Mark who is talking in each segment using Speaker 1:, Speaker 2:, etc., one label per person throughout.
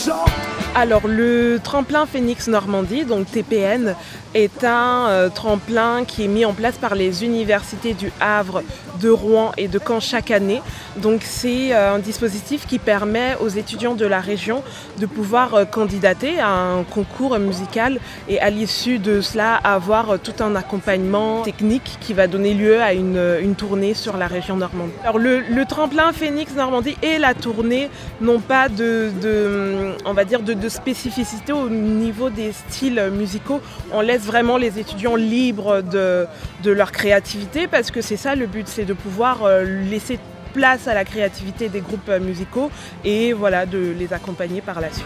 Speaker 1: gens.
Speaker 2: Alors le tremplin Phoenix Normandie, donc TPN, est un tremplin qui est mis en place par les universités du Havre, de Rouen et de Caen chaque année. Donc c'est un dispositif qui permet aux étudiants de la région de pouvoir candidater à un concours musical et à l'issue de cela avoir tout un accompagnement technique qui va donner lieu à une tournée sur la région Normandie. Alors le tremplin Phoenix Normandie et la tournée n'ont pas on va dire de spécificité au niveau des styles musicaux. On laisse vraiment les étudiants libres de leur créativité parce que c'est ça le but, c'est de pouvoir laisser place à la créativité des groupes musicaux et voilà, de les accompagner par la suite.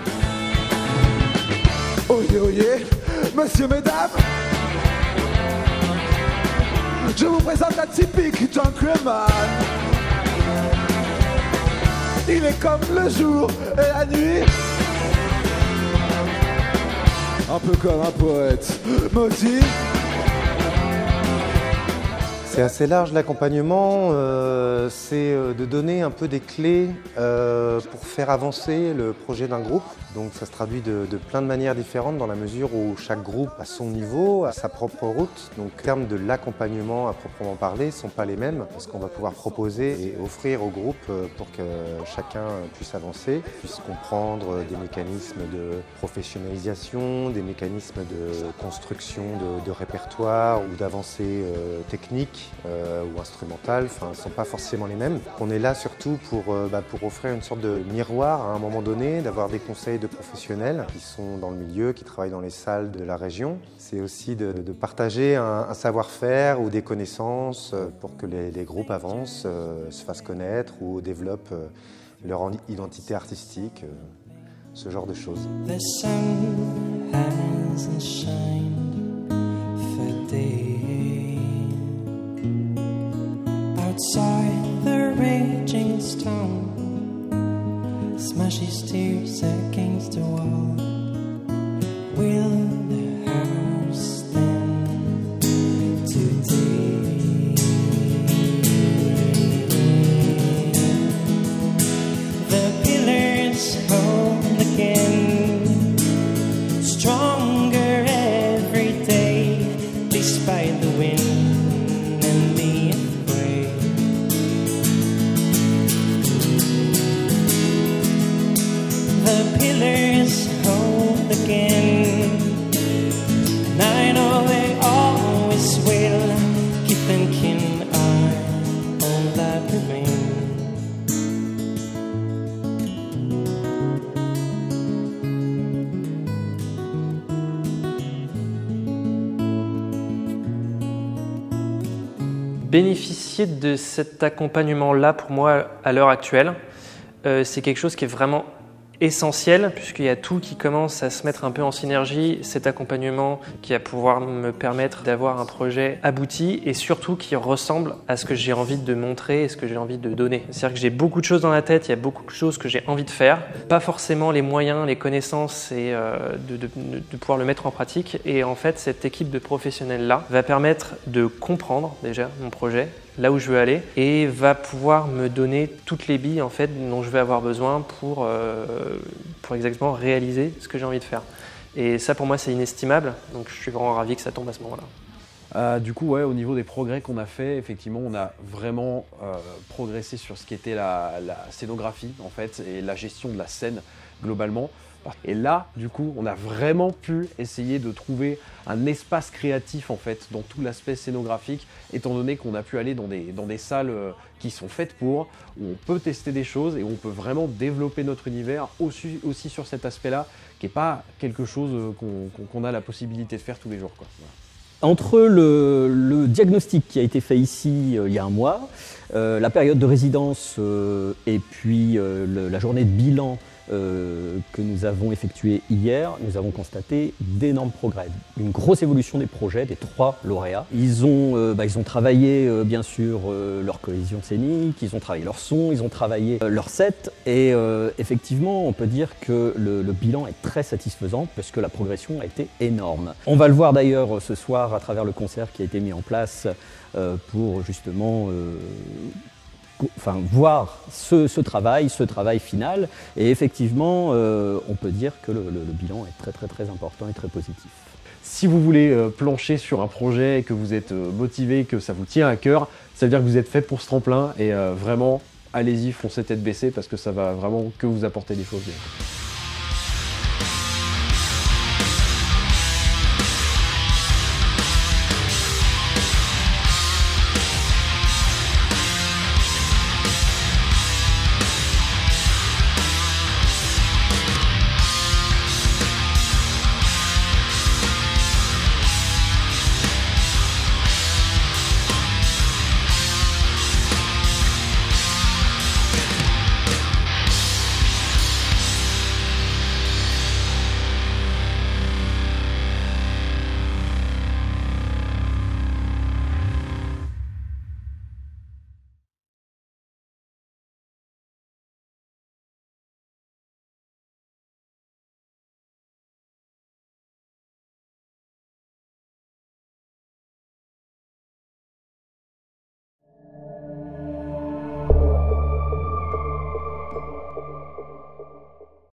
Speaker 1: Oyez, oyez, messieurs, mesdames, je vous présente un typique gentleman. Il est comme le jour et la nuit, un peu comme un poète maudit.
Speaker 3: C'est assez large l'accompagnement, c'est de donner un peu des clés pour faire avancer le projet d'un groupe. Donc ça se traduit de plein de manières différentes dans la mesure où chaque groupe a son niveau, a sa propre route. Donc en termes de l'accompagnement à proprement parler ne sont pas les mêmes. Ce qu'on va pouvoir proposer et offrir au groupe pour que chacun puisse avancer, puisse comprendre des mécanismes de professionnalisation, des mécanismes de construction de répertoire ou d'avancée technique ou instrumentale, enfin, ne sont pas forcément les mêmes. On est là surtout pour offrir une sorte de miroir à un moment donné, d'avoir des conseils de professionnels qui sont dans le milieu, qui travaillent dans les salles de la région. C'est aussi de partager un savoir-faire ou des connaissances pour que les groupes avancent, se fassent connaître ou développent leur identité artistique, ce genre de choses.
Speaker 4: The sun hasn't shined for days. Outside the raging storm smashes tears against the wall. Will the house stand today? The pillars hold again, stronger every day, despite the wind and the afraid. The pillars hold again, and I know they always will. Keep thinking are all that remains.
Speaker 5: Bénéficier de cet accompagnement-là, pour moi, à l'heure actuelle, c'est quelque chose qui est vraiment essentiel, puisqu'il y a tout qui commence à se mettre un peu en synergie, cet accompagnement qui va pouvoir me permettre d'avoir un projet abouti et surtout qui ressemble à ce que j'ai envie de montrer et ce que j'ai envie de donner. C'est-à-dire que j'ai beaucoup de choses dans la tête, il y a beaucoup de choses que j'ai envie de faire, pas forcément les moyens, les connaissances et de pouvoir le mettre en pratique. Et en fait, cette équipe de professionnels-là va permettre de comprendre déjà mon projet, là où je veux aller, et va pouvoir me donner toutes les billes en fait dont je vais avoir besoin pour exactement réaliser ce que j'ai envie de faire. Et ça pour moi c'est inestimable, donc je suis vraiment ravi que ça tombe à ce moment-là.
Speaker 6: Du coup, ouais, au niveau des progrès qu'on a fait, effectivement, on a vraiment progressé sur ce qui était la scénographie en fait et la gestion de la scène globalement. Et là, du coup, on a vraiment pu essayer de trouver un espace créatif en fait dans tout l'aspect scénographique, étant donné qu'on a pu aller dans des salles qui sont faites pour, où on peut tester des choses et où on peut vraiment développer notre univers aussi sur cet aspect-là, qui n'est pas quelque chose qu'on a la possibilité de faire tous les jours, quoi. Voilà.
Speaker 7: Entre le diagnostic qui a été fait ici il y a un mois, la période de résidence et puis la journée de bilan que nous avons effectué hier, nous avons constaté d'énormes progrès, une grosse évolution des projets des 3 lauréats. Ils ont travaillé bien sûr leur cohésion scénique, ils ont travaillé leur son, ils ont travaillé leur set et effectivement on peut dire que le bilan est très satisfaisant parce que la progression a été énorme. On va le voir d'ailleurs ce soir à travers le concert qui a été mis en place pour justement voir ce travail final. Et effectivement, on peut dire que le bilan est très très très important et très positif.
Speaker 6: Si vous voulez plancher sur un projet et que vous êtes motivé, que ça vous tient à cœur, ça veut dire que vous êtes fait pour ce tremplin et vraiment, allez-y, foncez tête baissée parce que ça va vraiment que vous apporter des choses bien.